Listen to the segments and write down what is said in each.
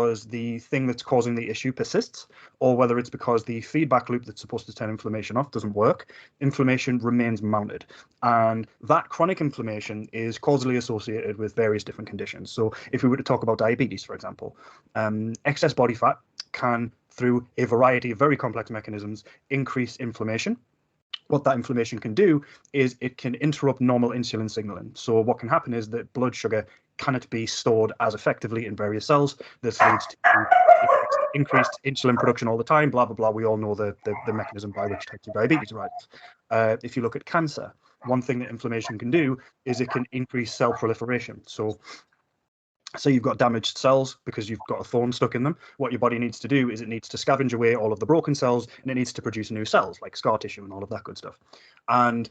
because the thing that's causing the issue persists, or whether it's because the feedback loop that's supposed to turn inflammation off doesn't work, inflammation remains mounted. And that chronic inflammation is causally associated with various different conditions. So if we were to talk about diabetes, for example, excess body fat can, through a variety of very complex mechanisms, increase inflammation. What that inflammation can do is it can interrupt normal insulin signaling. So what can happen is that blood sugar cannot be stored as effectively in various cells. This leads to increased insulin production all the time, blah, blah, blah. We all know the mechanism by which type 2 diabetes arises. If you look at cancer, one thing that inflammation can do is it can increase cell proliferation. So you've got damaged cells because you've got a thorn stuck in them. What your body needs to do is it needs to scavenge away all of the broken cells, and it needs to produce new cells like scar tissue and all of that good stuff. And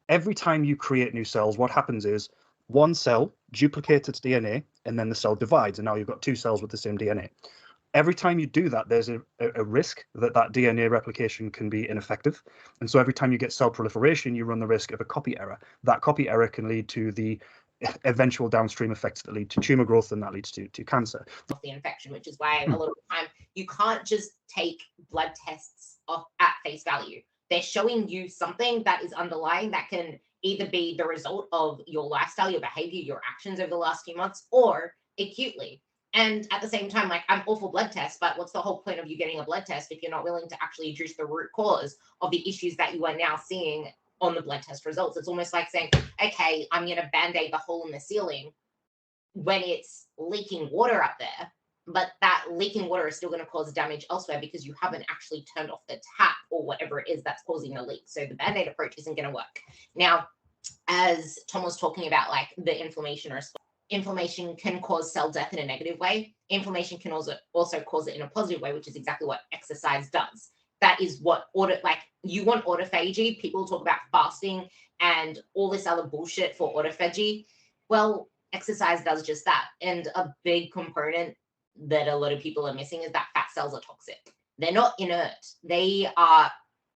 every time you create new cells, what happens is one cell duplicates its DNA, and then the cell divides, and now you've got two cells with the same DNA. Every time you do that, there's a risk that DNA replication can be ineffective. And so every time you get cell proliferation, you run the risk of a copy error. That copy error can lead to the eventual downstream effects that lead to tumor growth, and that leads to cancer. The infection, which is why a lot of the time you can't just take blood tests off at face value. They're showing you something that is underlying that can either be the result of your lifestyle, your behavior, your actions over the last few months, or acutely. And at the same time, like, I'm all for blood tests, but what's the whole point of you getting a blood test if you're not willing to actually address the root cause of the issues that you are now seeing on the blood test results? It's almost like saying, okay, I'm going to band-aid the hole in the ceiling when it's leaking water up there, but that leaking water is still going to cause damage elsewhere because you haven't actually turned off the tap or whatever it is that's causing the leak. So the band-aid approach isn't going to work. Now, as Tom was talking about, like, the inflammation response, inflammation can cause cell death in a negative way. Inflammation can also cause it in a positive way, which is exactly what exercise does. That is what you want autophagy. People talk about fasting and all this other bullshit for autophagy. Well, exercise does just that. And a big component that a lot of people are missing is that fat cells are toxic. They're not inert. They are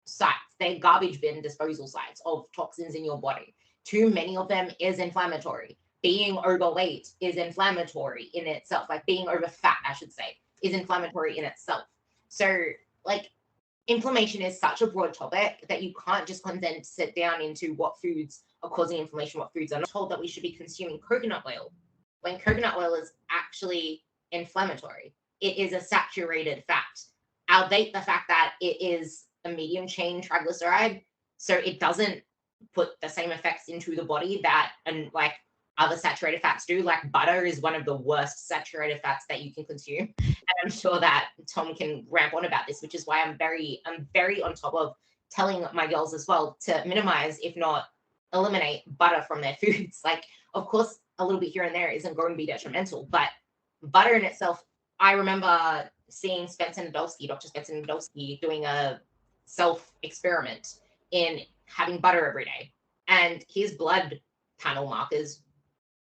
sites. They're garbage bin disposal sites of toxins in your body. Too many of them is inflammatory. Being overweight is inflammatory in itself. Like, being over fat, I should say, is inflammatory in itself. So, like, inflammation is such a broad topic that you can't just condense it down into what foods are causing inflammation, what foods are not. Told that we should be consuming coconut oil when coconut oil is actually inflammatory. It is a saturated fat. Albeit the fact that it is a medium chain triglyceride, so it doesn't put the same effects into the body that like other saturated fats do. Like, butter is one of the worst saturated fats that you can consume, and I'm sure that Tom can ramp on about this, which is why I'm very on top of telling my girls as well to minimize, if not eliminate, butter from their foods. Like, of course, a little bit here and there isn't going to be detrimental, but butter in itself, I remember seeing Dr. Spencer Nadolsky, doing a self-experiment in having butter every day, and his blood panel markers,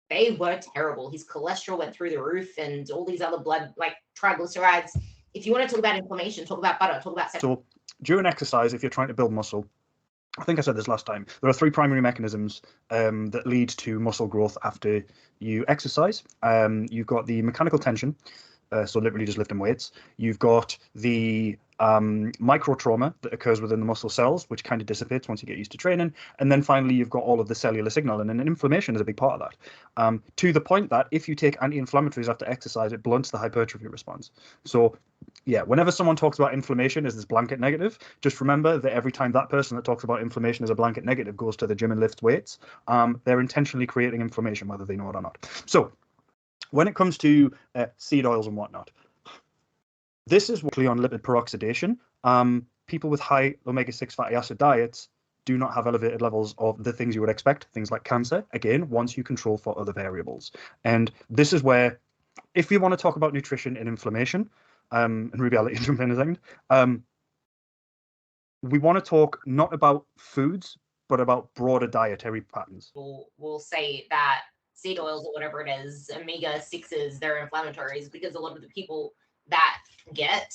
they were terrible. His cholesterol went through the roof, and all these other blood, like triglycerides. If you want to talk about inflammation, talk about butter, talk about... So during exercise, if you're trying to build muscle, I think I said this last time, there are three primary mechanisms that lead to muscle growth after you exercise. You've got the mechanical tension, so literally just lifting weights. You've got the micro trauma that occurs within the muscle cells, which kind of dissipates once you get used to training. And then finally, you've got all of the cellular signaling, and inflammation is a big part of that. To the point that if you take anti-inflammatories after exercise, it blunts the hypertrophy response. So yeah, whenever someone talks about inflammation as this blanket negative, just remember that every time that person that talks about inflammation as a blanket negative goes to the gym and lifts weights, they're intentionally creating inflammation, whether they know it or not. So when it comes to seed oils and whatnot, this is mostly on lipid peroxidation. People with high omega-6 fatty acid diets do not have elevated levels of the things you would expect, things like cancer, again, once you control for other variables. And this is where, if we want to talk about nutrition and inflammation, and Ruby, I'll let you jump in a second, we want to talk not about foods, but about broader dietary patterns. We'll say that seed oils or whatever it is, omega-6s, they're inflammatories, because a lot of the people that get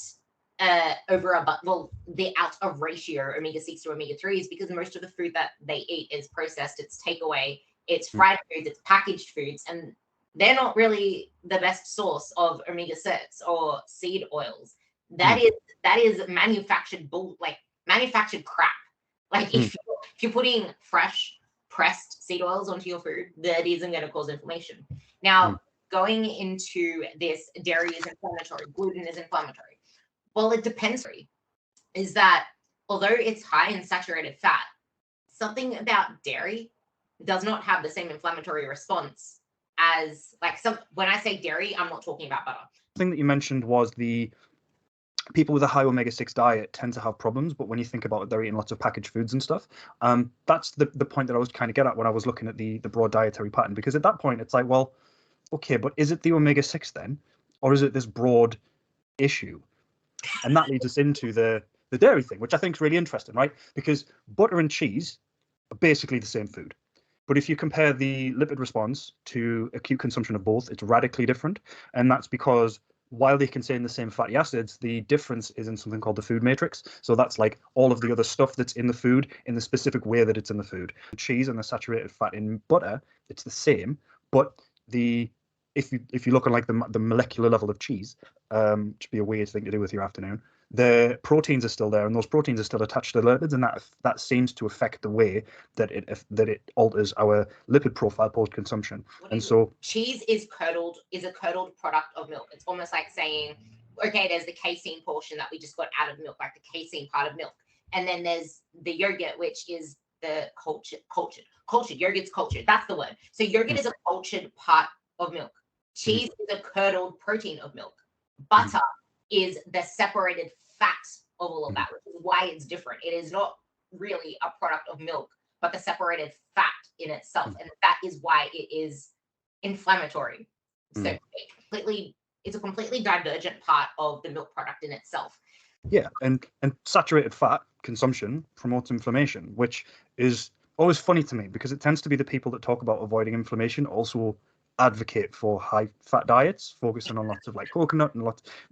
the out of ratio omega-6 to omega-3s, because most of the food that they eat is processed, it's takeaway, it's fried foods, it's packaged foods, and they're not really the best source of omega-6 or seed oils. That is manufactured manufactured crap. Like if you're putting fresh pressed seed oils onto your food, that isn't going to cause inflammation. Now, going into this, dairy is inflammatory, gluten is inflammatory. Well, it depends. Is that although it's high in saturated fat, something about dairy does not have the same inflammatory response as when I say dairy, I'm not talking about butter. The thing that you mentioned was the people with a high omega-6 diet tend to have problems, but when you think about it, they're eating lots of packaged foods and stuff. That's the point that I was trying to get at when I was looking at the broad dietary pattern, because at that point it's like, well, okay, but is it the omega-6 then, or is it this broad issue? And that leads us into the dairy thing, which I think is really interesting, right? Because butter and cheese are basically the same food. But if you compare the lipid response to acute consumption of both, it's radically different. And that's because while they contain the same fatty acids, the difference is in something called the food matrix. So that's like all of the other stuff that's in the food in the specific way that it's in the food. Cheese and the saturated fat in butter, it's the same, but if you look on like the molecular level of cheese, which would be a weird thing to do with your afternoon, the proteins are still there, and those proteins are still attached to the lipids, and that seems to affect the way that it alters our lipid profile post consumption. And so cheese is a curdled product of milk. It's almost like saying, okay, there's the casein portion that we just got out of milk, like the casein part of milk, and then there's the yogurt, which is the cultured yogurt's cultured. That's the word. So yogurt is a cultured part of milk. Cheese is a curdled protein of milk. Butter is the separated fat of all of that, which is why it's different. It is not really a product of milk, but the separated fat in itself. And that is why it is inflammatory. So it's a completely divergent part of the milk product in itself. Yeah, and saturated fat consumption promotes inflammation, which is always funny to me because it tends to be the people that talk about avoiding inflammation also advocate for high fat diets, focusing on lots of like coconut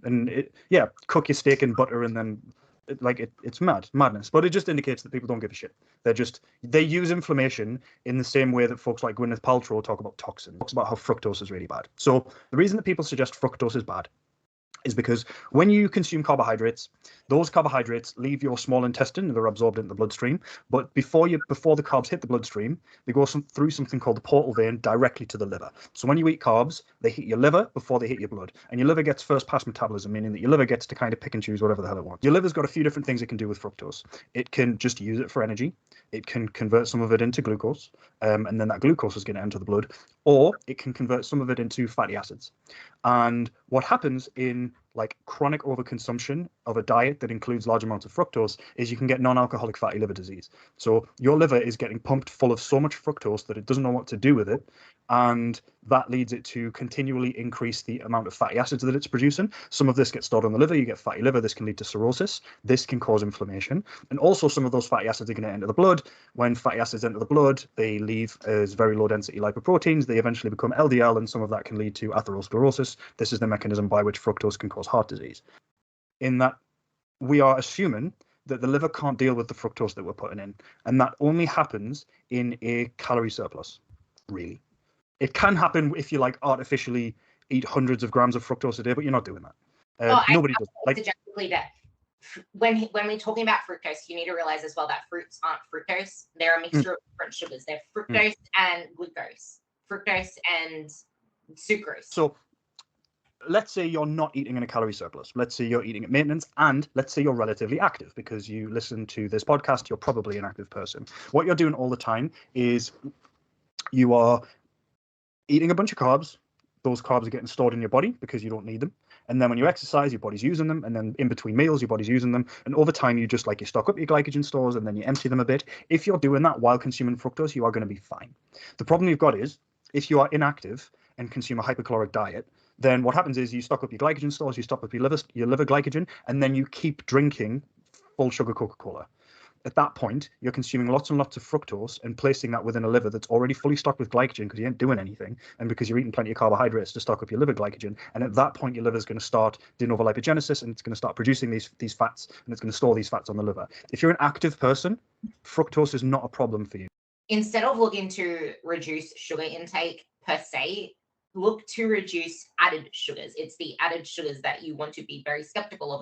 and cook your steak in butter and then it's madness. But it just indicates that people don't give a shit. They use inflammation in the same way that folks like Gwyneth Paltrow talk about toxins, talks about how fructose is really bad. So the reason that people suggest fructose is bad is because when you consume carbohydrates, those carbohydrates leave your small intestine and they're absorbed into the bloodstream. But before the carbs hit the bloodstream, they go through something called the portal vein directly to the liver. So when you eat carbs, they hit your liver before they hit your blood. And your liver gets first pass metabolism, meaning that your liver gets to kind of pick and choose whatever the hell it wants. Your liver's got a few different things it can do with fructose. It can just use it for energy. It can convert some of it into glucose, and then that glucose is going to enter the blood, or it can convert some of it into fatty acids. And what happens in like chronic overconsumption of a diet that includes large amounts of fructose is you can get non-alcoholic fatty liver disease. So your liver is getting pumped full of so much fructose that it doesn't know what to do with it, and that leads it to continually increase the amount of fatty acids that it's producing. Some of this gets stored on the liver, you get fatty liver, this can lead to cirrhosis, this can cause inflammation, and also some of those fatty acids are going to enter the blood. When fatty acids enter the blood, they leave as very low density lipoproteins, they eventually become LDL, and some of that can lead to atherosclerosis. This is the mechanism by which fructose can cause heart disease. In that we are assuming that the liver can't deal with the fructose that we're putting in, and that only happens in a calorie surplus, really. It can happen if you like artificially eat hundreds of grams of fructose a day, but you're not doing that. Nobody does. When we're talking about fructose, you need to realize as well that fruits aren't fructose. They're a mixture of different sugars. They're fructose and glucose, fructose and sucrose. So let's say you're not eating in a calorie surplus. Let's say you're eating at maintenance, and let's say you're relatively active because you listen to this podcast. You're probably an active person. What you're doing all the time is you are eating a bunch of carbs. Those carbs are getting stored in your body because you don't need them. And then when you exercise, your body's using them. And then in between meals, your body's using them. And over time, you stock up your glycogen stores and then you empty them a bit. If you're doing that while consuming fructose, you are going to be fine. The problem you've got is if you are inactive and consume a hypercaloric diet, then what happens is you stock up your glycogen stores, you stock up your liver glycogen, and then you keep drinking full sugar Coca-Cola. At that point, you're consuming lots and lots of fructose and placing that within a liver that's already fully stocked with glycogen because you ain't doing anything, and because you're eating plenty of carbohydrates to stock up your liver glycogen. And at that point, your liver is going to start de novo lipogenesis, and it's going to start producing these fats, and it's going to store these fats on the liver. If you're an active person, fructose is not a problem for you. Instead of looking to reduce sugar intake per se, look to reduce added sugars. It's the added sugars that you want to be very skeptical of.